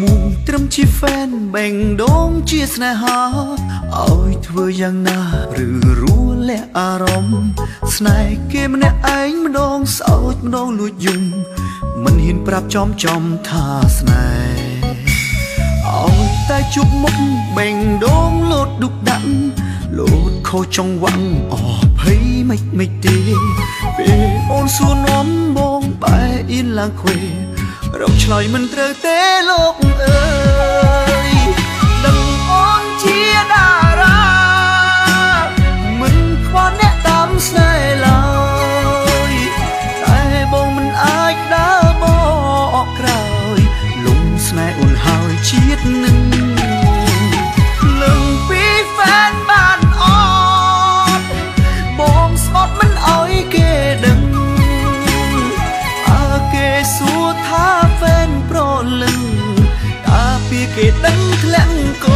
มូត្រឹមជាហ្វេនបេងដូងជាស្នេហាឲ្យធ្វើយ៉ាងណាឬរួលាក់អារម្មណ៍ស្នេហ៍គេម្នាក់ឯងម្ដងសោចម្ដងលួចយំមិនហ៊ានប្រាប់ចំថាស្នេហ៍ឲ្យតែជប់មុខបេងដូងលោតឌុកដាក់លោតខុសចង្វាក់អភ័យមិនទេពេលអូនសួរនាំបងបែអៀនឡើងខ្វេរកឆ្លើយមិនត្រូវទេលោកអើយដឹងអូនជាតារាមិនខ្វល់អ្នកតាមស្នេហ៍ឡើយតែបងមិនអាចដើរបកក្រោយលំស្នេហ៍អូនហើយជាតិនឹងលឹងពីហ្វេនបានអត់បងស្បត់មិនអោយគេដឹងគេសួរថាហ្វេនប្រលឹងតាពីគេដឹងធ្លាក់ក